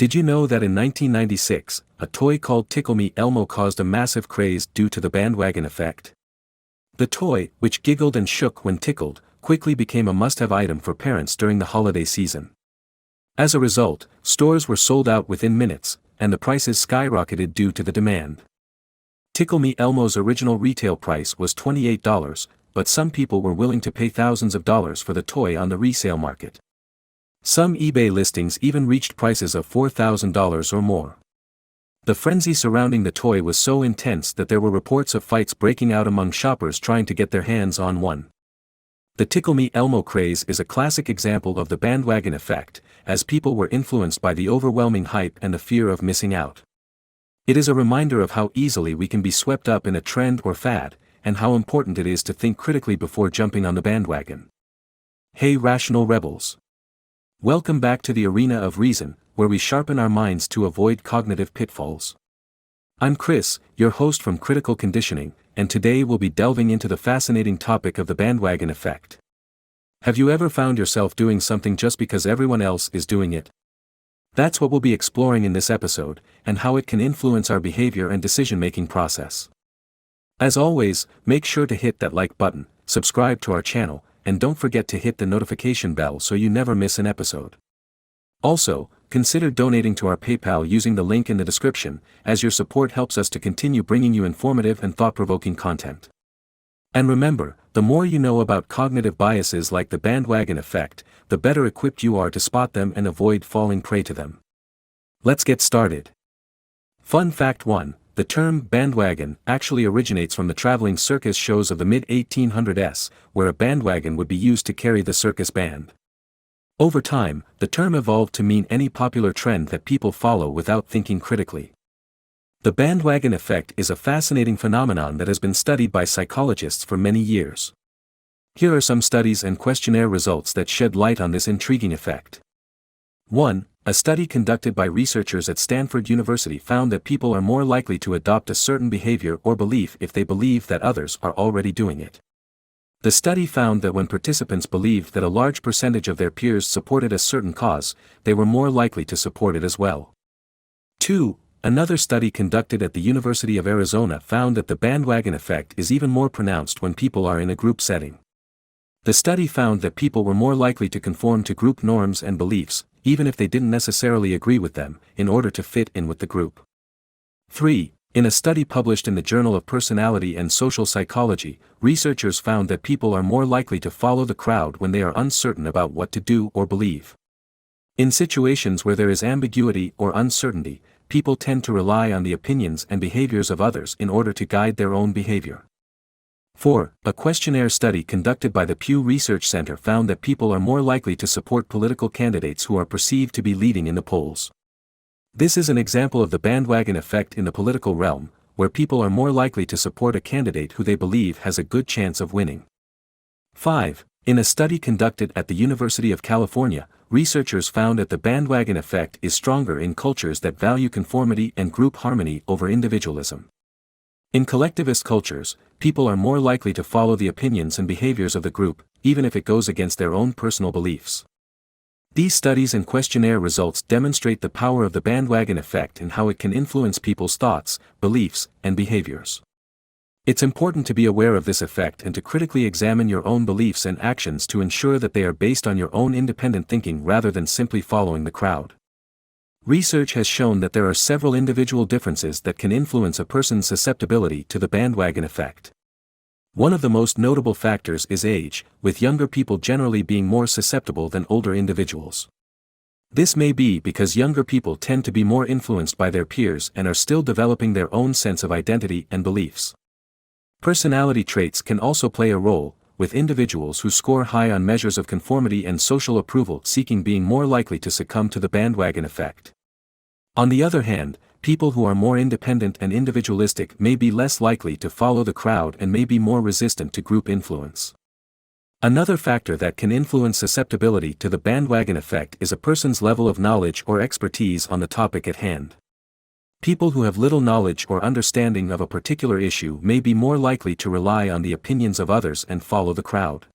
Did you know that in 1996, a toy called Tickle Me Elmo caused a massive craze due to the bandwagon effect? The toy, which giggled and shook when tickled, quickly became a must-have item for parents during the holiday season. As a result, stores were sold out within minutes, and the prices skyrocketed due to the demand. Tickle Me Elmo's original retail price was $28, but some people were willing to pay thousands of dollars for the toy on the resale market. Some eBay listings even reached prices of $4,000 or more. The frenzy surrounding the toy was so intense that there were reports of fights breaking out among shoppers trying to get their hands on one. The Tickle Me Elmo craze is a classic example of the bandwagon effect, as people were influenced by the overwhelming hype and the fear of missing out. It is a reminder of how easily we can be swept up in a trend or fad, and how important it is to think critically before jumping on the bandwagon. Hey rational rebels! Welcome back to the arena of reason, where we sharpen our minds to avoid cognitive pitfalls. I'm Chris, your host from Critical Conditioning, and today we'll be delving into the fascinating topic of the bandwagon effect. Have you ever found yourself doing something just because everyone else is doing it? That's what we'll be exploring in this episode, and how it can influence our behavior and decision-making process. As always, make sure to hit that like button, subscribe to our channel, and don't forget to hit the notification bell so you never miss an episode. Also, consider donating to our PayPal using the link in the description, as your support helps us to continue bringing you informative and thought-provoking content. And remember, the more you know about cognitive biases like the bandwagon effect, the better equipped you are to spot them and avoid falling prey to them. Let's get started. Fun fact 1. The term bandwagon actually originates from the traveling circus shows of the mid-1800s, where a bandwagon would be used to carry the circus band. Over time, the term evolved to mean any popular trend that people follow without thinking critically. The bandwagon effect is a fascinating phenomenon that has been studied by psychologists for many years. Here are some studies and questionnaire results that shed light on this intriguing effect. 1. A study conducted by researchers at Stanford University found that people are more likely to adopt a certain behavior or belief if they believe that others are already doing it. The study found that when participants believed that a large percentage of their peers supported a certain cause, they were more likely to support it as well. 2. Another study conducted at the University of Arizona found that the bandwagon effect is even more pronounced when people are in a group setting. The study found that people were more likely to conform to group norms and beliefs, even if they didn't necessarily agree with them, in order to fit in with the group. 3. In a study published in the Journal of Personality and Social Psychology, researchers found that people are more likely to follow the crowd when they are uncertain about what to do or believe. In situations where there is ambiguity or uncertainty, people tend to rely on the opinions and behaviors of others in order to guide their own behavior. 4. A questionnaire study conducted by the Pew Research Center found that people are more likely to support political candidates who are perceived to be leading in the polls. This is an example of the bandwagon effect in the political realm, where people are more likely to support a candidate who they believe has a good chance of winning. 5. In a study conducted at the University of California, researchers found that the bandwagon effect is stronger in cultures that value conformity and group harmony over individualism. In collectivist cultures, people are more likely to follow the opinions and behaviors of the group, even if it goes against their own personal beliefs. These studies and questionnaire results demonstrate the power of the bandwagon effect and how it can influence people's thoughts, beliefs, and behaviors. It's important to be aware of this effect and to critically examine your own beliefs and actions to ensure that they are based on your own independent thinking rather than simply following the crowd. Research has shown that there are several individual differences that can influence a person's susceptibility to the bandwagon effect. One of the most notable factors is age, with younger people generally being more susceptible than older individuals. This may be because younger people tend to be more influenced by their peers and are still developing their own sense of identity and beliefs. Personality traits can also play a role, with individuals who score high on measures of conformity and social approval seeking being more likely to succumb to the bandwagon effect. On the other hand, people who are more independent and individualistic may be less likely to follow the crowd and may be more resistant to group influence. Another factor that can influence susceptibility to the bandwagon effect is a person's level of knowledge or expertise on the topic at hand. People who have little knowledge or understanding of a particular issue may be more likely to rely on the opinions of others and follow the crowd.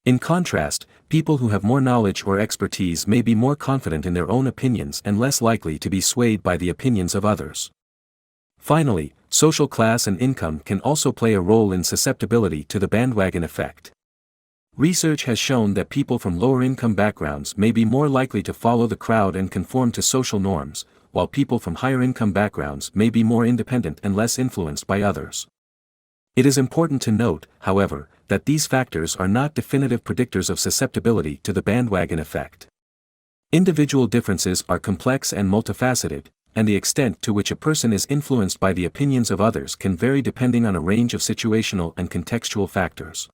In contrast, people who have more knowledge or expertise may be more confident in their own opinions and less likely to be swayed by the opinions of others. Finally, social class and income can also play a role in susceptibility to the bandwagon effect. Research has shown that people from lower income backgrounds may be more likely to follow the crowd and conform to social norms, while people from higher income backgrounds may be more independent and less influenced by others. It is important to note, however, that these factors are not definitive predictors of susceptibility to the bandwagon effect. Individual differences are complex and multifaceted, and the extent to which a person is influenced by the opinions of others can vary depending on a range of situational and contextual factors.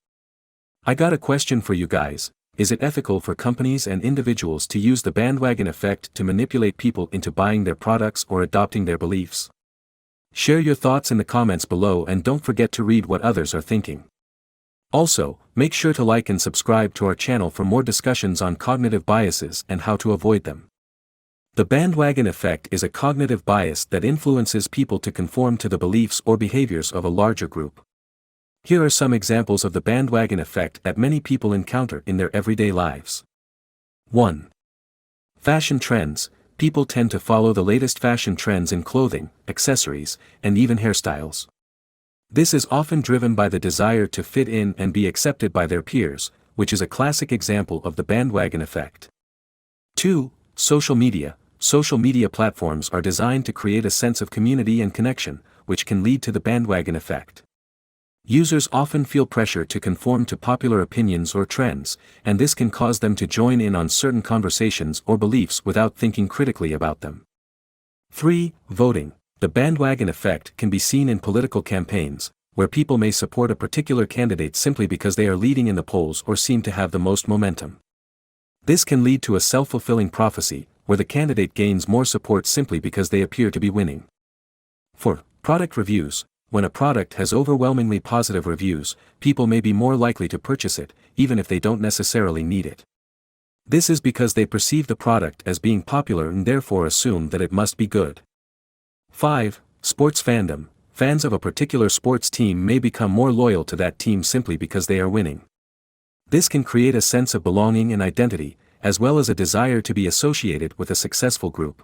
I got a question for you guys: is it ethical for companies and individuals to use the bandwagon effect to manipulate people into buying their products or adopting their beliefs? Share your thoughts in the comments below and don't forget to read what others are thinking. Also, make sure to like and subscribe to our channel for more discussions on cognitive biases and how to avoid them. The bandwagon effect is a cognitive bias that influences people to conform to the beliefs or behaviors of a larger group. Here are some examples of the bandwagon effect that many people encounter in their everyday lives. 1. Fashion trends. People tend to follow the latest fashion trends in clothing, accessories, and even hairstyles. This is often driven by the desire to fit in and be accepted by their peers, which is a classic example of the bandwagon effect. 2. Social media. Social media platforms are designed to create a sense of community and connection, which can lead to the bandwagon effect. Users often feel pressure to conform to popular opinions or trends, and this can cause them to join in on certain conversations or beliefs without thinking critically about them. 3. Voting. The bandwagon effect can be seen in political campaigns, where people may support a particular candidate simply because they are leading in the polls or seem to have the most momentum. This can lead to a self-fulfilling prophecy, where the candidate gains more support simply because they appear to be winning. 4. Product reviews. When a product has overwhelmingly positive reviews, people may be more likely to purchase it, even if they don't necessarily need it. This is because they perceive the product as being popular and therefore assume that it must be good. 5. Sports fandom. Fans of a particular sports team may become more loyal to that team simply because they are winning. This can create a sense of belonging and identity, as well as a desire to be associated with a successful group.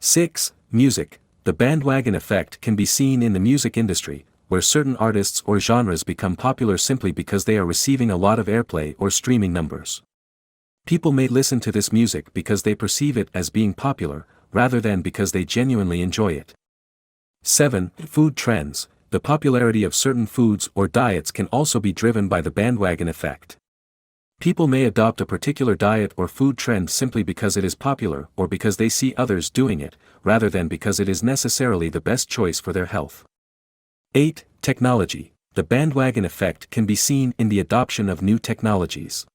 6. Music. The bandwagon effect can be seen in the music industry, where certain artists or genres become popular simply because they are receiving a lot of airplay or streaming numbers. People may listen to this music because they perceive it as being popular, rather than because they genuinely enjoy it. 7. Food trends. The popularity of certain foods or diets can also be driven by the bandwagon effect. People may adopt a particular diet or food trend simply because it is popular or because they see others doing it, rather than because it is necessarily the best choice for their health. 8. Technology. The bandwagon effect can be seen in the adoption of new technologies.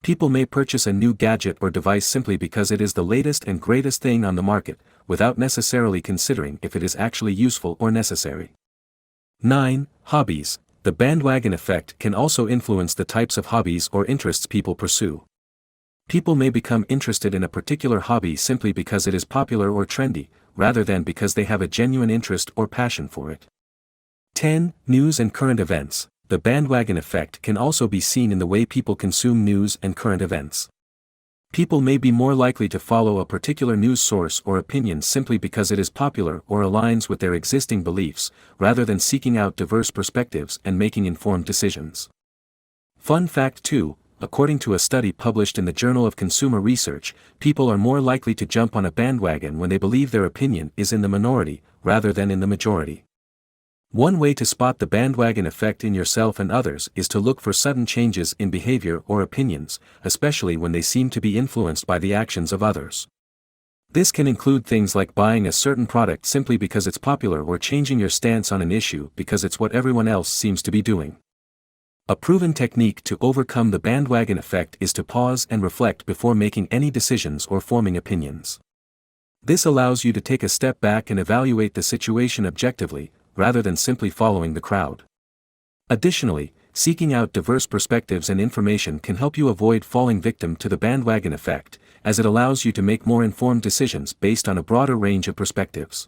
People may purchase a new gadget or device simply because it is the latest and greatest thing on the market, without necessarily considering if it is actually useful or necessary. 9. Hobbies. The bandwagon effect can also influence the types of hobbies or interests people pursue. People may become interested in a particular hobby simply because it is popular or trendy, rather than because they have a genuine interest or passion for it. 10. News and current events. The bandwagon effect can also be seen in the way people consume news and current events. People may be more likely to follow a particular news source or opinion simply because it is popular or aligns with their existing beliefs, rather than seeking out diverse perspectives and making informed decisions. Fun fact 2. According to a study published in the Journal of Consumer Research, people are more likely to jump on a bandwagon when they believe their opinion is in the minority, rather than in the majority. One way to spot the bandwagon effect in yourself and others is to look for sudden changes in behavior or opinions, especially when they seem to be influenced by the actions of others. This can include things like buying a certain product simply because it's popular or changing your stance on an issue because it's what everyone else seems to be doing. A proven technique to overcome the bandwagon effect is to pause and reflect before making any decisions or forming opinions. This allows you to take a step back and evaluate the situation objectively, rather than simply following the crowd. Additionally, seeking out diverse perspectives and information can help you avoid falling victim to the bandwagon effect, as it allows you to make more informed decisions based on a broader range of perspectives.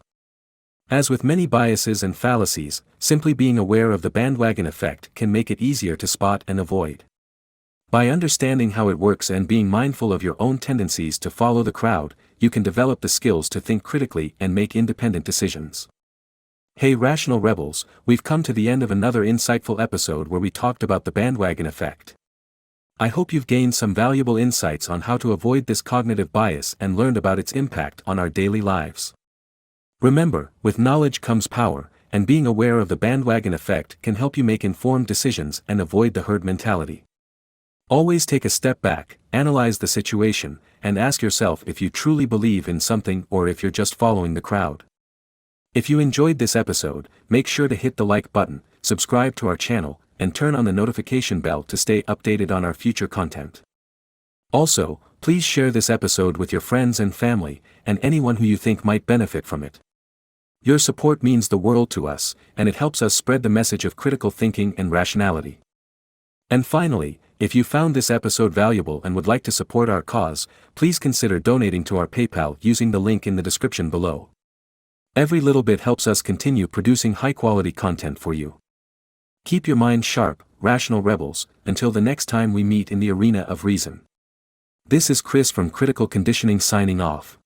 As with many biases and fallacies, simply being aware of the bandwagon effect can make it easier to spot and avoid. By understanding how it works and being mindful of your own tendencies to follow the crowd, you can develop the skills to think critically and make independent decisions. Hey Rational Rebels, we've come to the end of another insightful episode where we talked about the bandwagon effect. I hope you've gained some valuable insights on how to avoid this cognitive bias and learned about its impact on our daily lives. Remember, with knowledge comes power, and being aware of the bandwagon effect can help you make informed decisions and avoid the herd mentality. Always take a step back, analyze the situation, and ask yourself if you truly believe in something or if you're just following the crowd. If you enjoyed this episode, make sure to hit the like button, subscribe to our channel, and turn on the notification bell to stay updated on our future content. Also, please share this episode with your friends and family, and anyone who you think might benefit from it. Your support means the world to us, and it helps us spread the message of critical thinking and rationality. And finally, if you found this episode valuable and would like to support our cause, please consider donating to our PayPal using the link in the description below. Every little bit helps us continue producing high-quality content for you. Keep your mind sharp, rational rebels, until the next time we meet in the arena of reason. This is Chris from Critical Conditioning signing off.